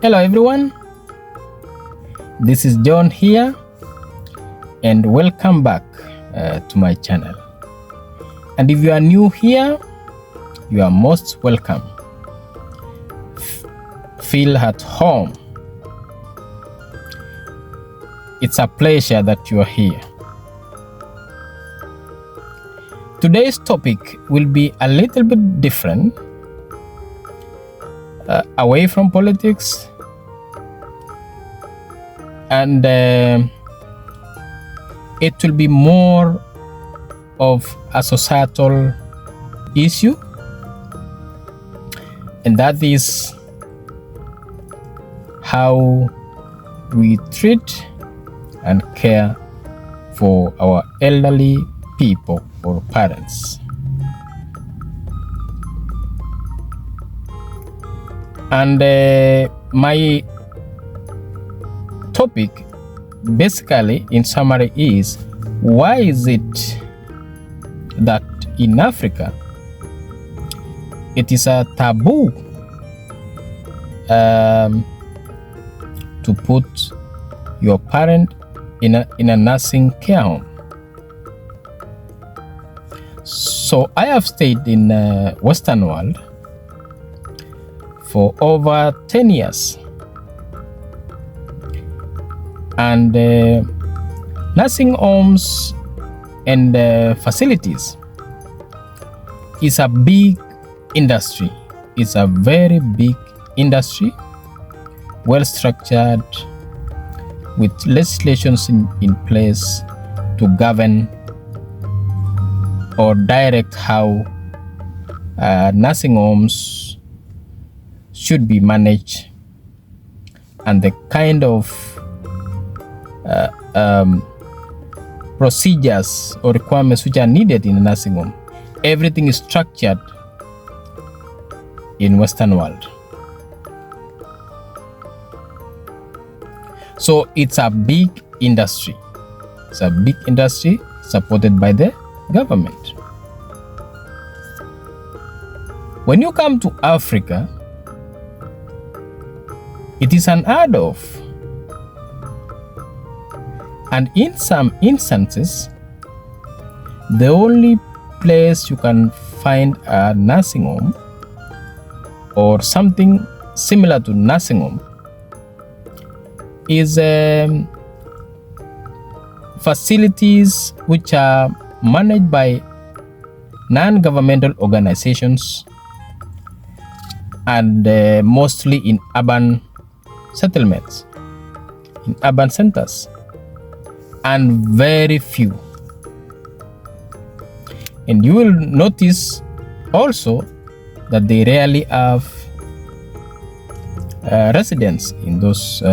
Hello everyone, this is John here and welcome back to my channel. And if you are new here, you are most welcome. Feel at home. It's a pleasure that you are here. Today's topic will be a little bit different, away from politics, and it will be more of a societal issue, and that is how we treat and care for our elderly people or parents. And my topic basically in summary is, why is it that in Africa it is a taboo to put your parent in a nursing care home? So I have stayed in Western world for over 10 years. And nursing homes and facilities is a big industry. It's a very big industry, well structured, with legislations in place to govern or direct how nursing homes should be managed and the kind of procedures or requirements which are needed in a nursing home. Everything is structured in Western world. So it's a big industry. It's a big industry supported by the government. When you come to Africa, it is unheard of. And in some instances, the only place you can find a nursing home or something similar to nursing home is facilities which are managed by non-governmental organizations and mostly in urban settlements, in urban centers, and very few. And you will notice also that they rarely have residents in those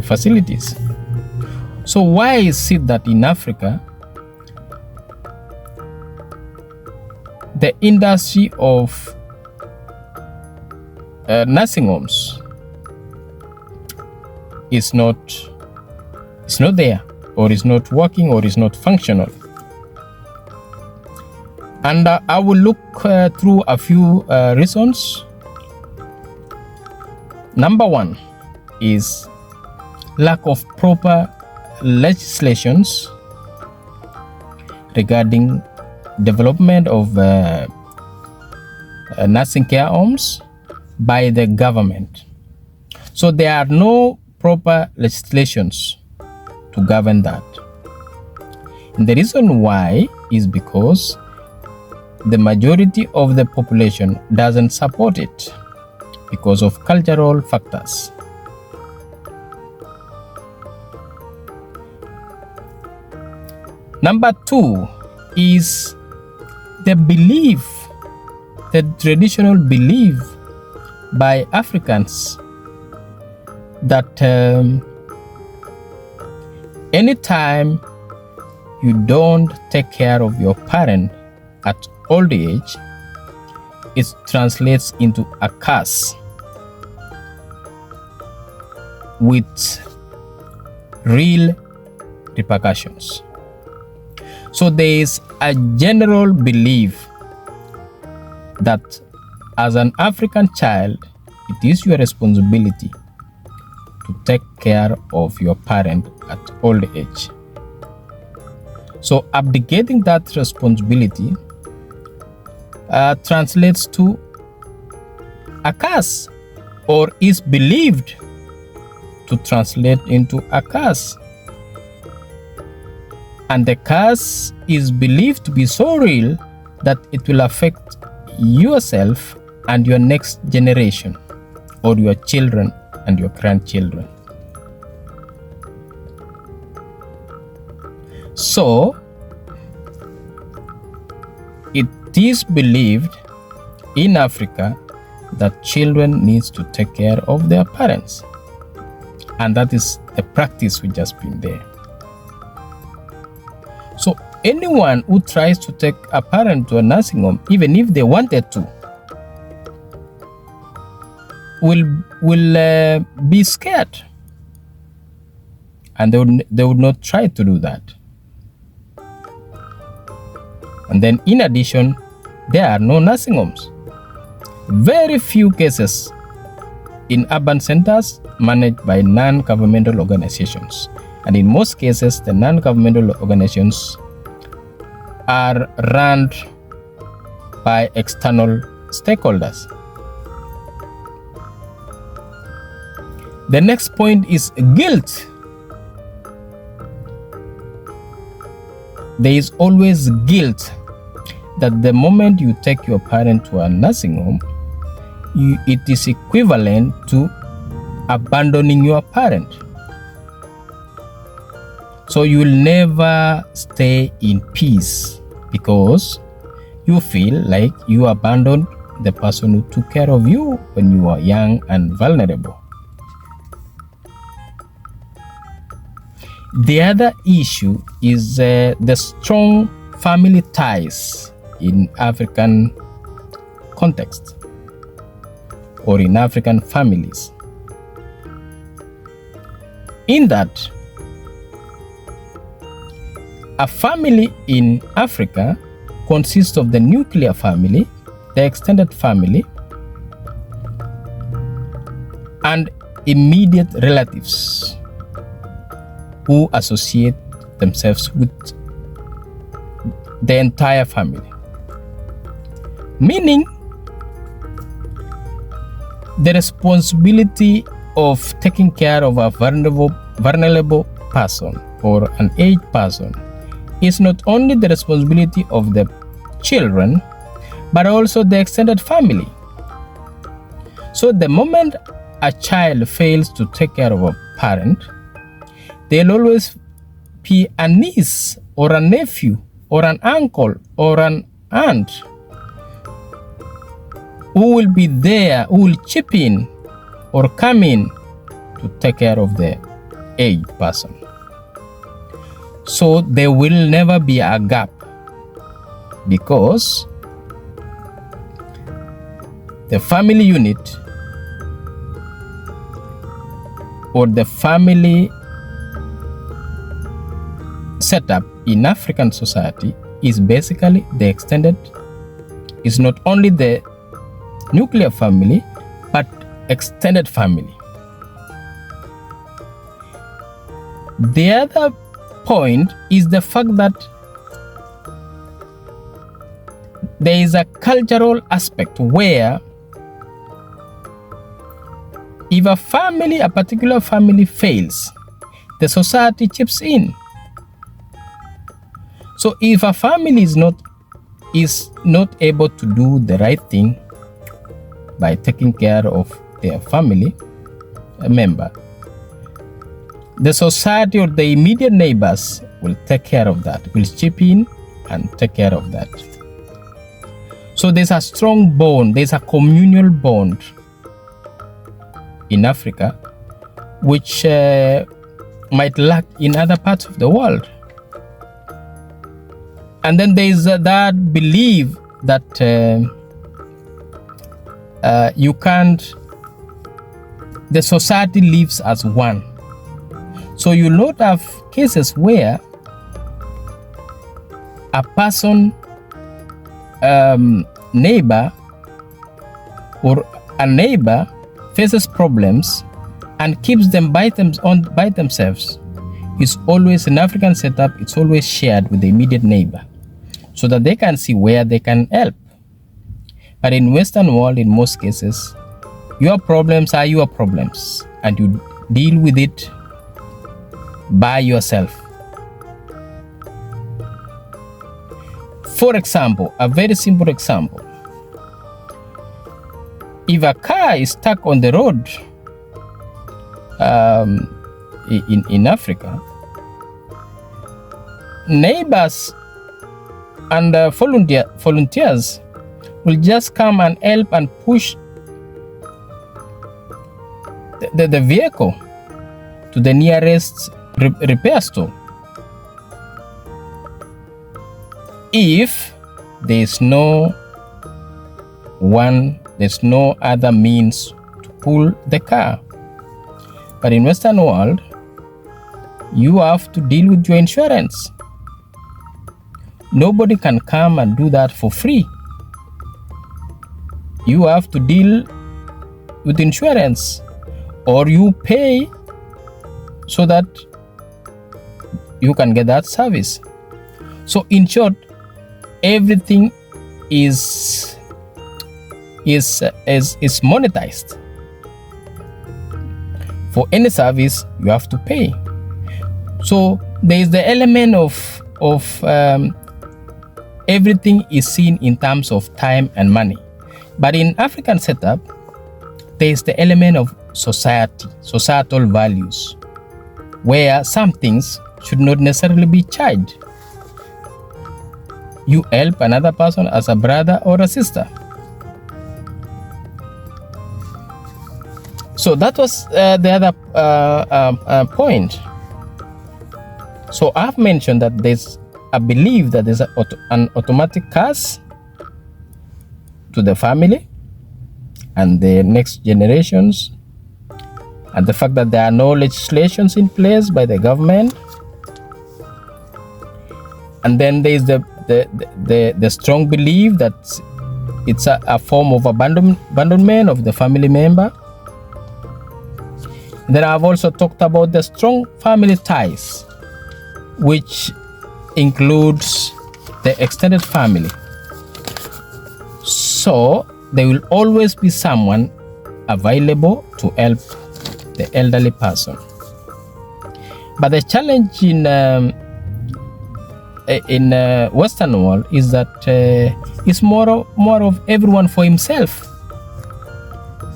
facilities. So why is it that in Africa the industry of nursing homes is not there, or is not working, or is not functional? And I will look through a few reasons. Number one is lack of proper legislations regarding development of nursing care homes by the government. So there are no proper legislations to govern that. And the reason why is because the majority of the population doesn't support it because of cultural factors. Number two is the belief, the traditional belief by Africans that anytime you don't take care of your parent at old age, it translates into a curse with real repercussions. So there is a general belief that as an African child, it is your responsibility to take care of your parent at old age. So abdicating that responsibility translates to a curse, or is believed to translate into a curse. And the curse is believed to be so real that it will affect yourself and your next generation, or your children and your grandchildren. So it is believed in Africa that children needs to take care of their parents, and that is the practice which has been there. So anyone who tries to take a parent to a nursing home, even if they wanted to, will be scared, and they would not try to do that. And then in addition, there are no nursing homes. Very few cases in urban centers managed by non-governmental organizations. And in most cases, the non-governmental organizations are run by external stakeholders. The next point is guilt. There is always guilt that the moment you take your parent to a nursing home, it is equivalent to abandoning your parent. So you will never stay in peace because you feel like you abandoned the person who took care of you when you were young and vulnerable. The other issue is the strong family ties in African context or in African families. In that, a family in Africa consists of the nuclear family, the extended family, and immediate relatives who associate themselves with the entire family. Meaning, the responsibility of taking care of a vulnerable person or an aged person is not only the responsibility of the children, but also the extended family. So the moment a child fails to take care of a parent, there'll always be a niece or a nephew or an uncle or an aunt who will be there, who will chip in or come in to take care of the aged person. So there will never be a gap because the family unit or the family setup in African society is basically the extended, is not only the nuclear family, but extended family. The other point is the fact that there is a cultural aspect where if a family, a particular family fails, the society chips in. So if a family is not able to do the right thing by taking care of their family member, the society or the immediate neighbors will take care of that, will chip in and take care of that. So there's a strong bond, there's a communal bond in Africa, which might lack in other parts of the world. And then there is that belief that you can't, the society lives as one. So you'll not have cases where a person, neighbor, or a neighbor faces problems and keeps them by themselves is always an African setup. It's always shared with the immediate neighbor so that they can see where they can help. But in Western world, in most cases, your problems are your problems and you deal with it by yourself. For example, a very simple example. If a car is stuck on the road in Africa, neighbors and volunteers will just come and help and push the vehicle to the nearest repair store. If there's no other means to pull the car. But in Western world, you have to deal with your insurance. Nobody can come and do that for free. You have to deal with insurance, or you pay so that you can get that service. So in short, everything is monetized. For any service, you have to pay. So there is the element of everything is seen in terms of time and money. But in African setup, there is the element of societal values, where some things should not necessarily be charged. You help another person as a brother or a sister. So that was the other point. So I've mentioned that there's a belief that there's an automatic curse to the family and the next generations, and the fact that there are no legislations in place by the government. And then there is the strong belief that it's a form of abandonment of the family member. Then I've also talked about the strong family ties, which includes the extended family. So there will always be someone available to help the elderly person. But the challenge in Western world is that it's more of everyone for himself.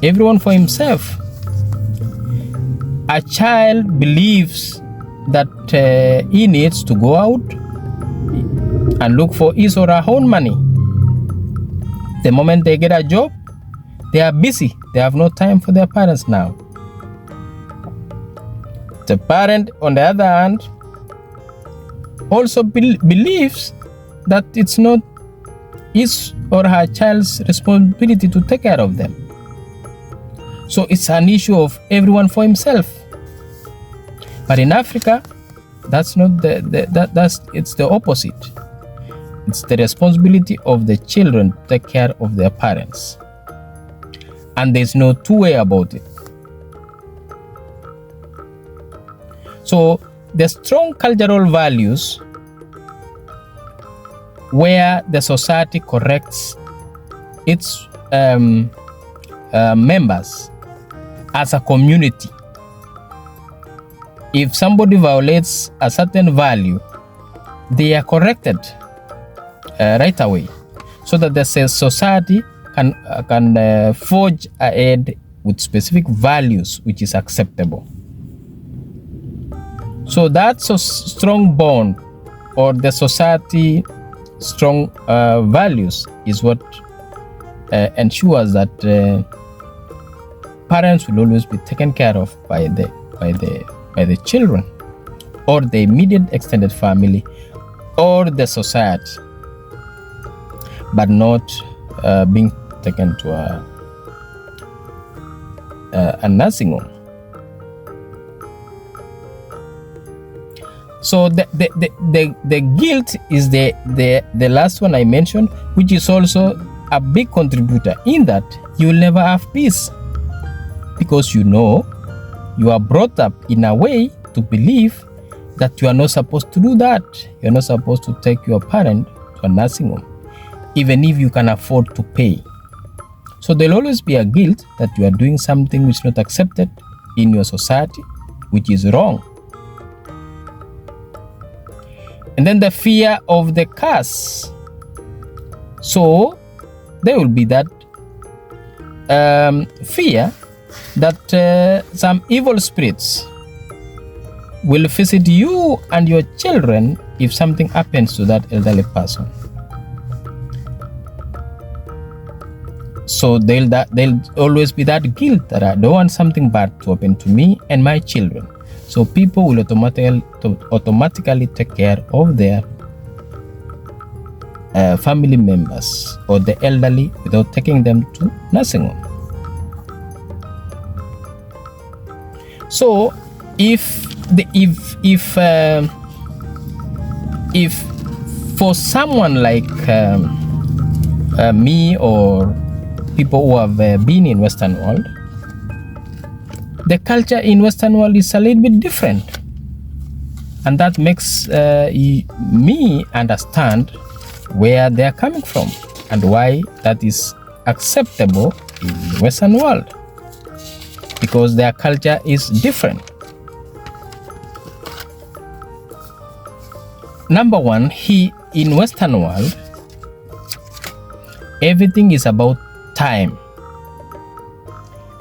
Everyone for himself. A child believes that he needs to go out and look for his or her own money. The moment they get a job, they are busy. They have no time for their parents now. The parent, on the other hand, also believes that it's not his or her child's responsibility to take care of them. So it's an issue of everyone for himself. But in Africa, that's not it's the opposite. It's the responsibility of the children to take care of their parents. And there's no two way about it. So the strong cultural values where the society corrects its members as a community. If somebody violates a certain value, they are corrected right away, so that the society can forge ahead with specific values which is acceptable. So that's a strong bond, or the society strong values, is what ensures that parents will always be taken care of by the children, or the immediate extended family, or the society, but not being taken to a nursing home. So the guilt is the last one I mentioned, which is also a big contributor in that you will never have peace. because you are brought up in a way to believe that you are not supposed to do that. You are not supposed to take your parent to a nursing home, even if you can afford to pay. So there'll always be a guilt that you are doing something which is not accepted in your society, which is wrong. And then the fear of the curse. So there will be that fear that some evil spirits will visit you and your children if something happens to that elderly person. So there'll always be that guilt that I don't want something bad to happen to me and my children. So people will automatically take care of their family members or the elderly without taking them to nursing home. So if for someone like me or people who have been in Western world, the culture in Western world is a little bit different, and that makes me understand where they are coming from and why that is acceptable in Western world, because their culture is different. Number one, in Western world, everything is about time.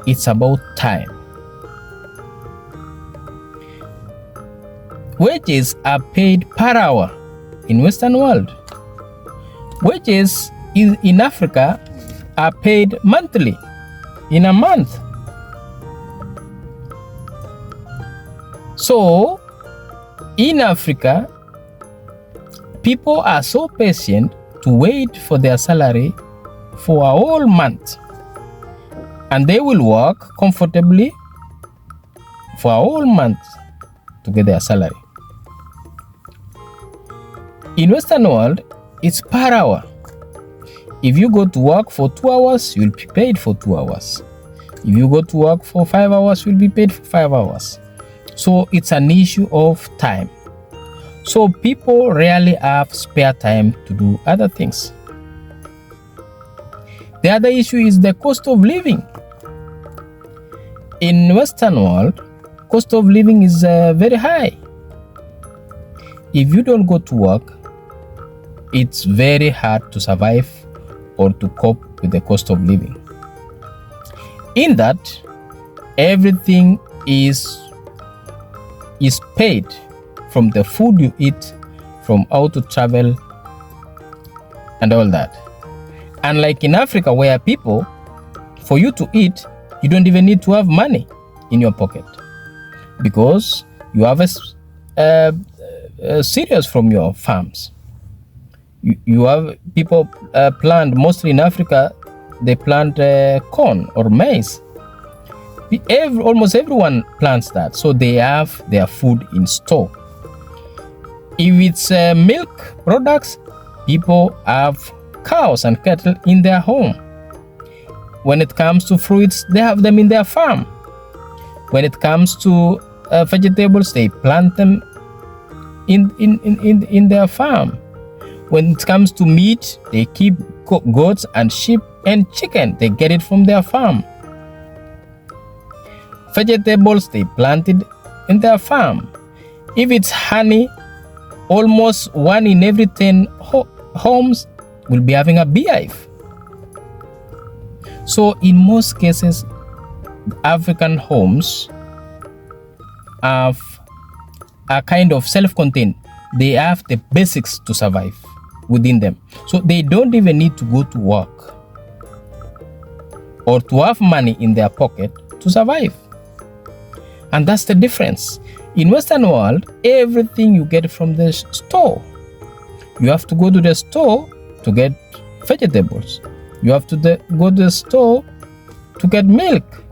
It's about time. Wages are paid per hour in Western world. Wages in Africa are paid monthly, in a month. So in Africa, people are so patient to wait for their salary for a whole month, and they will work comfortably for a whole month to get their salary. In Western world, it's per hour. If you go to work for 2 hours, you'll be paid for 2 hours. If you go to work for 5 hours, you'll be paid for 5 hours. So it's an issue of time. So people rarely have spare time to do other things. The other issue is the cost of living. In Western world, cost of living is very high. If you don't go to work, it's very hard to survive or to cope with the cost of living. In that, everything is paid, from the food you eat, from how to travel, and all that. Unlike in Africa, where people, for you to eat, you don't even need to have money in your pocket, because you have a cereals from your farms. You have people plant, mostly in Africa, they plant corn or maize. Almost everyone plants that, so they have their food in store. If it's milk products, people have cows and cattle in their home. When it comes to fruits, they have them in their farm. When it comes to vegetables, they plant them in their farm. When it comes to meat, they keep goats and sheep and chicken. They get it from their farm. Vegetables, they planted in their farm. If it's honey, almost 1 in every 10 homes will be having a beehive. So in most cases, African homes are kind of self-contained. They have the basics to survive within them. So they don't even need to go to work or to have money in their pocket to survive. And that's the difference. In Western world, everything you get from the store. You have to go to the store to get vegetables. You have to go to the store to get milk.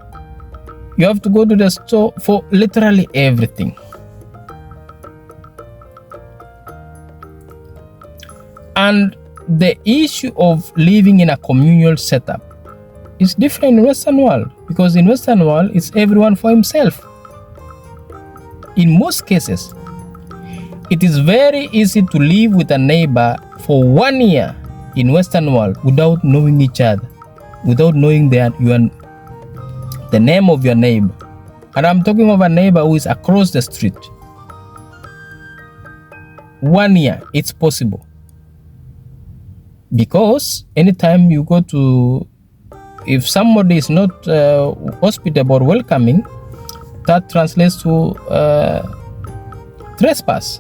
You have to go to the store for literally everything. And the issue of living in a communal setup is different in Western world. because in Western world, it's everyone for himself. In most cases, it is very easy to live with a neighbor for 1 year in Western world without knowing each other, without knowing the name of your neighbor. And I'm talking of a neighbor who is across the street. 1 year, it's possible. Because anytime you go to, if somebody is not hospitable or welcoming, that translates to trespass.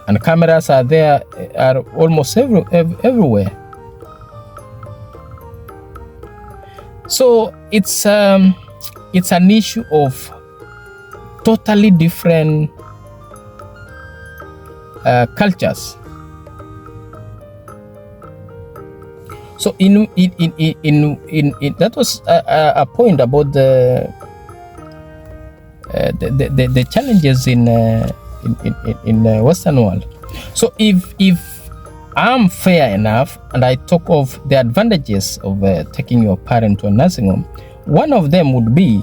And cameras are there, are almost everywhere. So it's an issue of totally different cultures. So in that was a point about the challenges in Western world. So if I'm fair enough and I talk of the advantages of taking your parent to a nursing home, one of them would be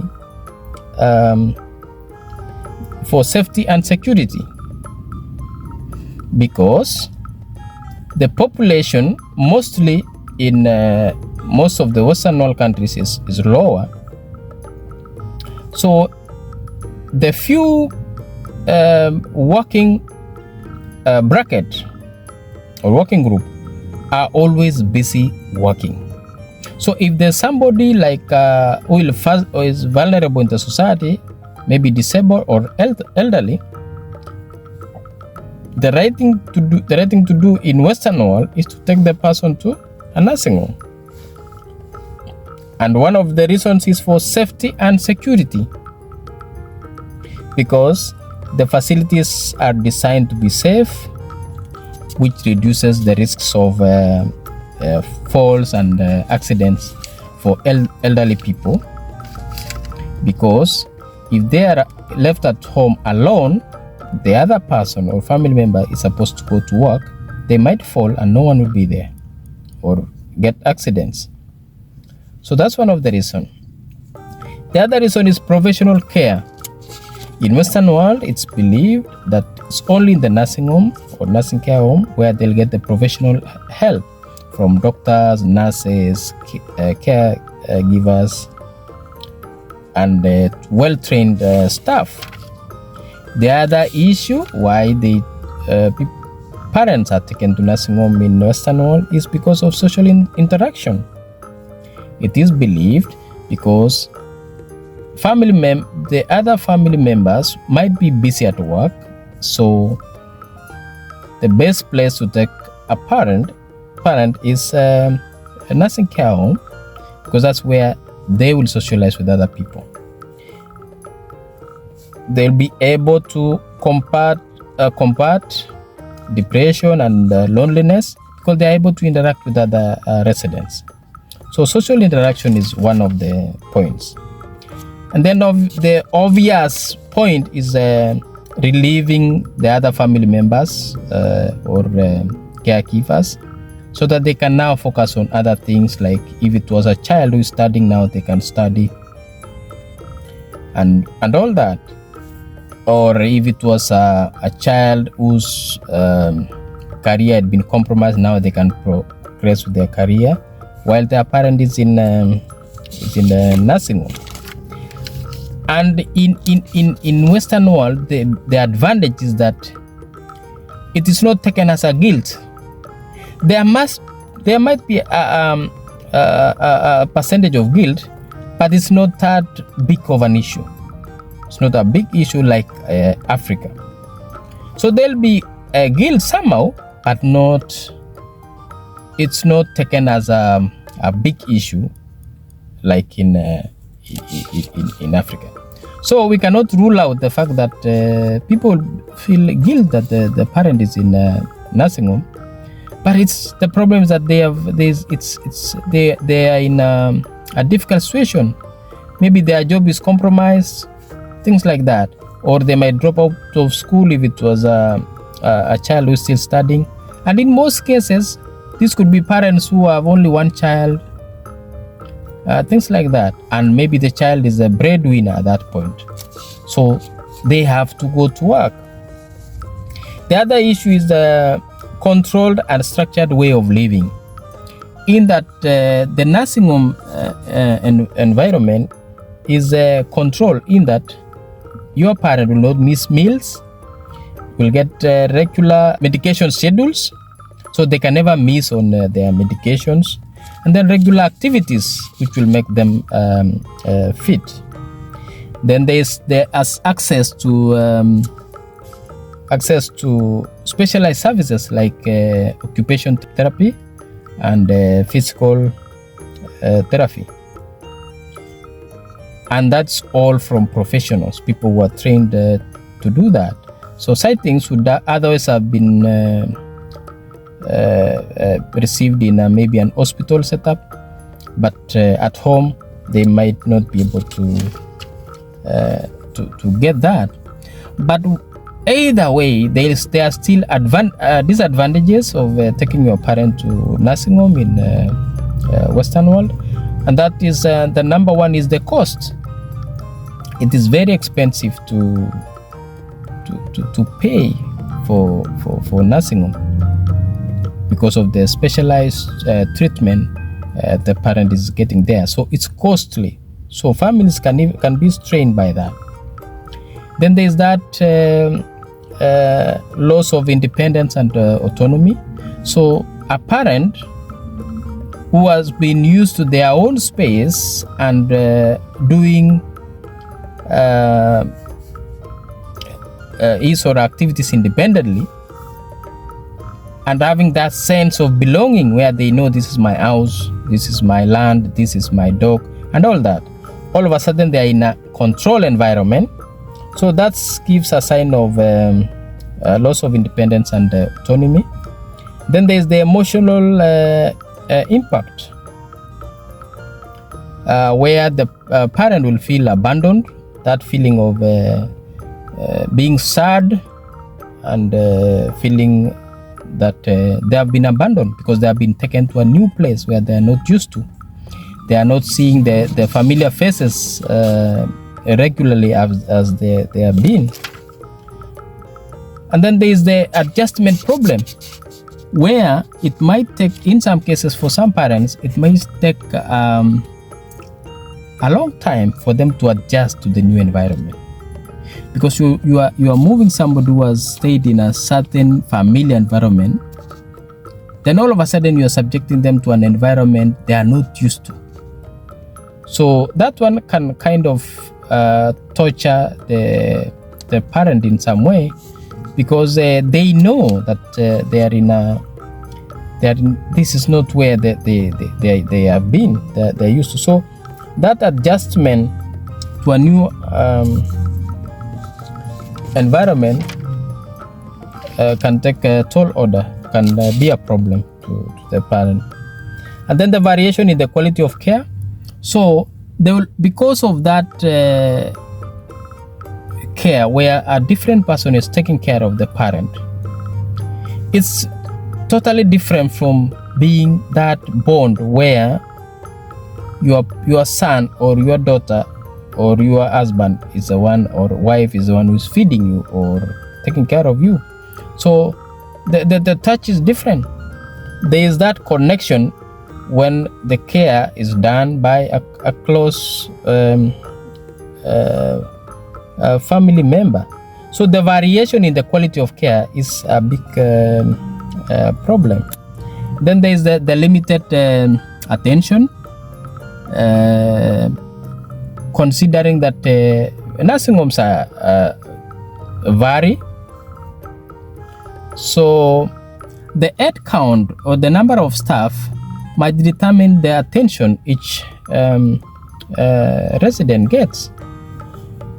for safety and security, because the population mostly in most of the Western world countries is lower. So the few working bracket or working group are always busy working. So if there's somebody like who is vulnerable in the society, maybe disabled or elderly, the right thing to do in Western world is to take the person to a nursing home. And one of the reasons is for safety and security, because the facilities are designed to be safe, which reduces the risks of falls and accidents for elderly people. Because if they are left at home alone, the other person or family member is supposed to go to work, they might fall and no one will be there or get accidents. So that's one of the reasons. The other reason is professional care. In Western world, it's believed that it's only in the nursing home or nursing care home where they'll get the professional help from doctors, nurses, caregivers, and well-trained staff. The other issue why the parents are taken to nursing home in Western world is because of social interaction. It is believed because the other family members might be busy at work, so the best place to take a parent is a nursing care home, because that's where they will socialize with other people. They'll be able to combat depression and loneliness because they're able to interact with other residents. So social interaction is one of the points. And then the obvious point is relieving the other family members or caregivers, so that they can now focus on other things, like if it was a child who is studying, now they can study and all that. Or if it was a child whose career had been compromised, now they can progress with their career while their parent is in the nursing home. And in Western world, the advantage is that it is not taken as a guilt. There might be a percentage of guilt, but it's not that big of an issue. It's not a big issue like Africa. So there'll be a guilt somehow, but it's not taken as a big issue like in Africa. So we cannot rule out the fact that people feel guilt that the parent is in a nursing home, but it's the problem is that they are in a difficult situation. Maybe their job is compromised, things like that, or they might drop out of school if it was a child who's still studying. And in most cases, this could be parents who have only one child, things like that. And maybe the child is a breadwinner at that point, so they have to go to work. The other issue is the controlled and structured way of living, in that the nursing home environment is controlled, in that your parent will not miss meals, will get regular medication schedules, so they can never miss on their medications, and then regular activities which will make them fit. Then there is access to specialized services like occupational therapy and physical therapy, and that's all from professionals, people who are trained to do that. So sightings would otherwise have been received in maybe an hospital setup, but at home they might not be able to get that. But either way, there are still disadvantages of taking your parent to nursing home in Western world, and that is the number one is the cost. It is very expensive to pay for nursing home because of the specialized treatment the parent is getting there. So it's costly. So families can be strained by that. Then there's that loss of independence and autonomy. So a parent who has been used to their own space and doing his or her activities independently, and having that sense of belonging where they know this is my house, this is my land, this is my dog, and all that. All of a sudden they are in a control environment. So that gives a sign of loss of independence and autonomy. Then there's the emotional impact, where the parent will feel abandoned, that feeling of being sad and feeling that they have been abandoned because they have been taken to a new place where they are not used to. They are not seeing the familiar faces regularly as they have been. And then there is the adjustment problem, where it might take, in some cases for some parents, it might take a long time for them to adjust to the new environment, because you are moving somebody who has stayed in a certain familiar environment, then all of a sudden you are subjecting them to an environment they are not used to. So that one can kind of torture the parent in some way, because they know that this is not where they have been, they're used to. So that adjustment to a new environment can take a tall order, can be a problem to the parent. And then the variation in the quality of care. So they will, because of that care where a different person is taking care of the parent, it's totally different from being that bond where your son or your daughter or your husband is the one, or wife is the one who's feeding you or taking care of you. So the touch is different. There is that connection when the care is done by a close family member. So the variation in the quality of care is a big problem. Then there is the limited attention, considering that nursing homes vary. So the head count or the number of staff might determine the attention each resident gets.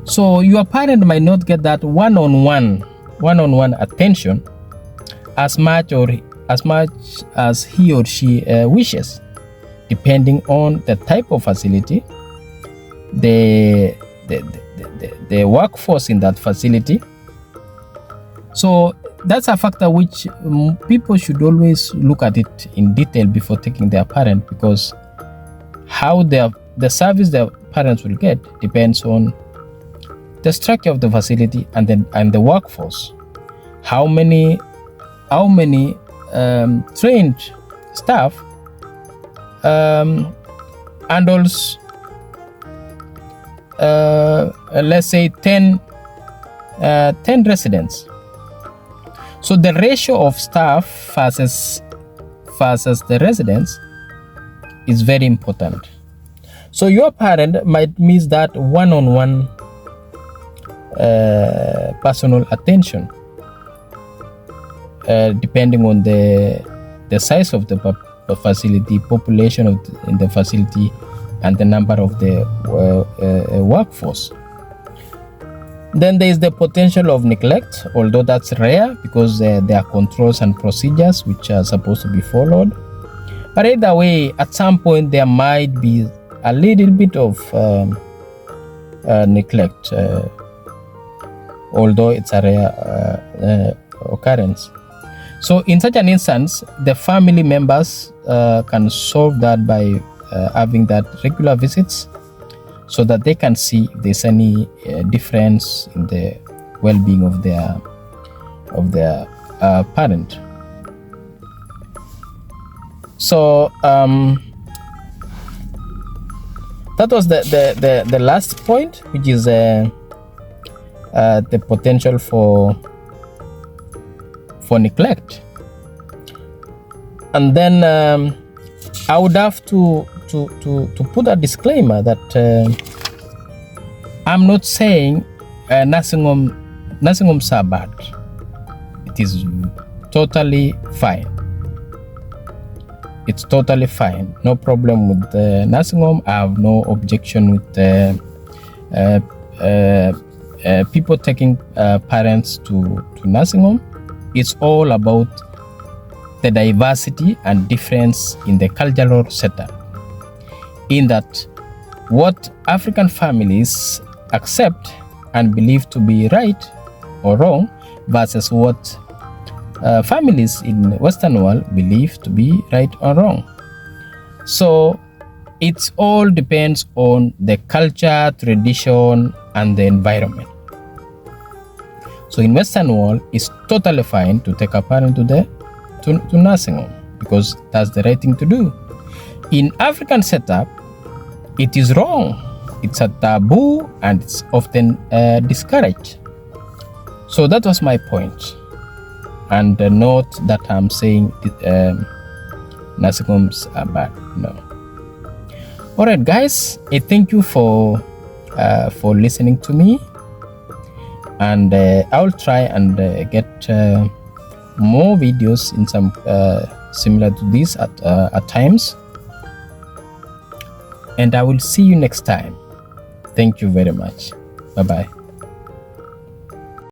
So your parent might not get that one-on-one attention as much as he or she wishes, depending on the type of facility, the workforce in that facility. So that's a factor which people should always look at it in detail before taking their parent, because how the service the parents will get depends on the structure of the facility and the workforce. How many trained staff handles let's say 10 residents. So the ratio of staff versus the residents is very important. So your parent might miss that one-on-one personal attention, depending on the size of the facility, population in the facility, and the number of the workforce. Then there is the potential of neglect, although that's rare because there are controls and procedures which are supposed to be followed. But either way, at some point there might be a little bit of neglect, although it's a rare occurrence. So in such an instance, the family members can solve that by having that regular visits, so that they can see if there's any difference in the well-being of their parent. So that was the last point, which is the potential for neglect. And then I would have to put a disclaimer that I'm not saying nursing homes are bad. It is totally fine. It's totally fine. No problem with the nursing home. I have no objection with people taking parents to nursing home. It's all about the diversity and difference in the cultural setup, in that what African families accept and believe to be right or wrong versus what families in Western world believe to be right or wrong. So it all depends on the culture, tradition, and the environment. So in Western world, it's totally fine to take a parent to nursing home because that's the right thing to do. In African setup, it is wrong. It's a taboo and it's often discouraged. So that was my point. And note that I'm saying nursing homes are bad. No. All right, guys. I thank you for listening to me, and I will try and get more videos in some similar to this at times. And I will see you next time. Thank you very much. Bye bye.